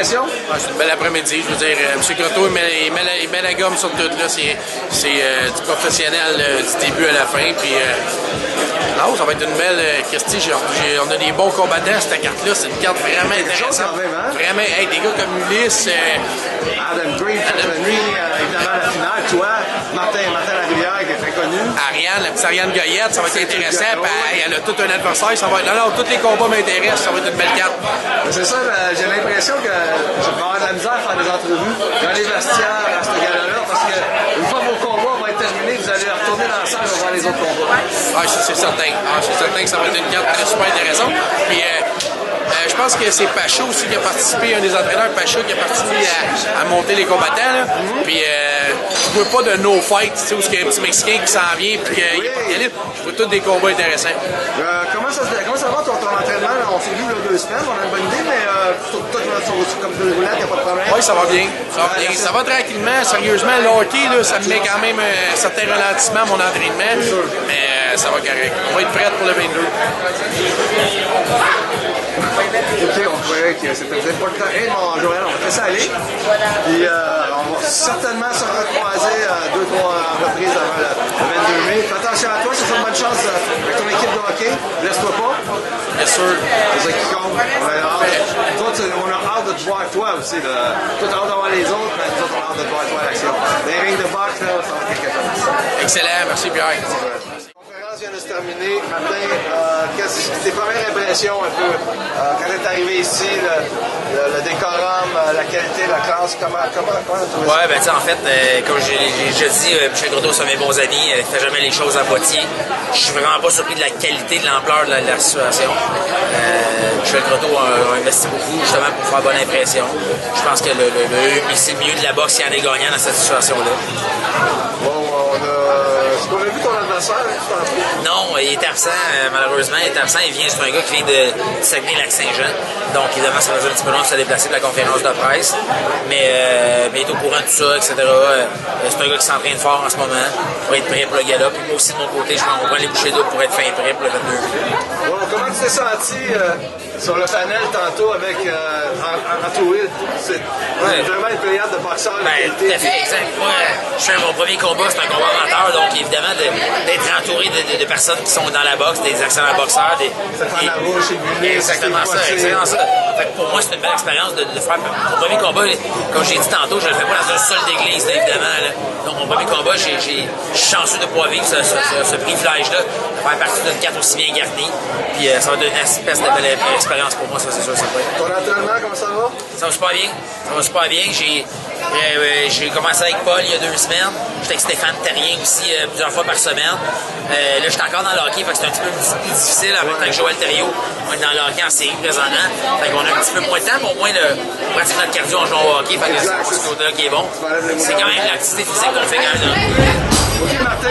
impression? Ouais, c'est une belle après-midi. Je veux dire, M. Croteau, il met la gomme sur tout. Là. C'est du professionnel du début à la fin. Puis, non, ça va être une belle Christy. On a des bons combattants. Cette carte-là, c'est une carte vraiment intéressante. Même, hein? Vraiment, hey, des gars comme Ulysse. Adam Green, évidemment la finale. Toi, Martin Labrière, qui est très connu. Ariane, la petite Ariane Goyette, ça va être intéressant. Puis, elle a tout un adversaire. Ça va être, non, tous les combats m'intéressent. Ça va être une belle carte. C'est ça, j'ai l'impression que je vais avoir de la misère à faire des entrevues dans les vestiaires à ce gala-là, parce que une fois que vos combats vont être terminés, vous allez retourner dans la salle et voir les autres combats. Ah, c'est certain. C'est certain que ça va être une carte super intéressante. Puis, je pense que c'est Pacho aussi qui a participé, un des entraîneurs, Pacho, qui a participé à monter les combattants. Là. Puis, je veux pas de no fight, tu sais, où il y a un petit Mexicain qui s'en vient, puis qu'il est pas calibre. Je veux tous des combats intéressants. Comment ça va ton entraînement? On s'est vu il y a 2 semaines, on a une bonne idée, mais toi, comme de roulette, il n'y a pas de problème. Oui, ça va bien. Ça va tranquillement, sérieusement. Le hockey, là, ça me met quand même un certain ralentissement à mon entraînement, mais ça va correct. On va être prêts pour le 22. Ok, on croyait que c'était peut-être pas le temps. Hey, mon Joël, on va laisser aller. Puis on va certainement se recroiser 2-3 reprises avant le 22 mai. Fais attention à toi, c'est une bonne chance avec ton équipe de hockey. Laisse-toi pas. Bien sûr. C'est ça qui compte. On a hâte de te voir toi aussi. Toi, t'as hâte d'avoir les autres, mais nous autres, on a hâte de te voir toi à l'action. Les rings de boxe, là, ça va être quelque chose. Excellent, merci Pierre. La conférence vient de se terminer. Martin, quelles tes premières impressions un peu quand tu es arrivé ici, le décorum, la qualité, la classe, comment tu trouvé ça? Ouais, ben tu sais, en fait, comme j'ai déjà dit, Michel Croteau, c'est un de mes bons amis, il fait jamais les choses à moitié. Je suis vraiment pas surpris de la qualité, de l'ampleur de la situation. Michel Croteau a investi beaucoup justement pour faire bonne impression. Je pense que c'est le milieu de la boxe qui en est gagnant dans cette situation-là. Bon, est-ce qu'on a vu ton adversaire? Non, il est absent, malheureusement. Il est absent. C'est un gars qui vient de Saguenay-Lac-Saint-Jean. Donc, évidemment, ça faisait un petit peu long de se déplacer de la conférence de presse. Mais il est au courant de tout ça, etc. C'est un gars qui s'entraîne fort en ce moment pour être prêt pour le gala. Puis moi aussi, de mon côté, je prends les bouchées d'eau pour être fin prêt pour le 22 mai. Bon, comment tu t'es senti sur le panel tantôt avec entouré? C'est vraiment une pléiade de boxeurs de qualité. Tout à fait, exact. Moi, je fais mon premier combat, c'est un combat amateur, donc évidemment, d'être entouré de personnes qui sont dans la boxe, des excellents boxeurs. Stéphane Larouche, exactement ça. Fait que pour moi, c'est une belle expérience de faire mon premier combat. Comme j'ai dit tantôt, je ne le fais pas dans une salle d'église, évidemment. Là. Donc, mon premier combat, je suis chanceux de pouvoir vivre ce privilège-là, de faire partie d'une carte aussi bien garnie. Puis ça va être une espèce de belle expérience pour moi, ça, c'est sûr. Ton entraînement, comment ça va? Ça va super bien. Ça va super bien. J'ai commencé avec Paul il y a 2 semaines. J'étais avec Stéphane Terrien aussi plusieurs fois par semaine. Là, je suis encore dans le hockey, fait que c'est un petit peu plus difficile avec Joël Thériault. On est dans le hockey en série présentement. Fait qu'on a un petit peu moins de temps, mais au moins, on pratique notre cardio en jouant au hockey. Fait que c'est ce côté-là qui est bon. C'est quand même l'activité physique qu'on fait quand même. Ok, Martin,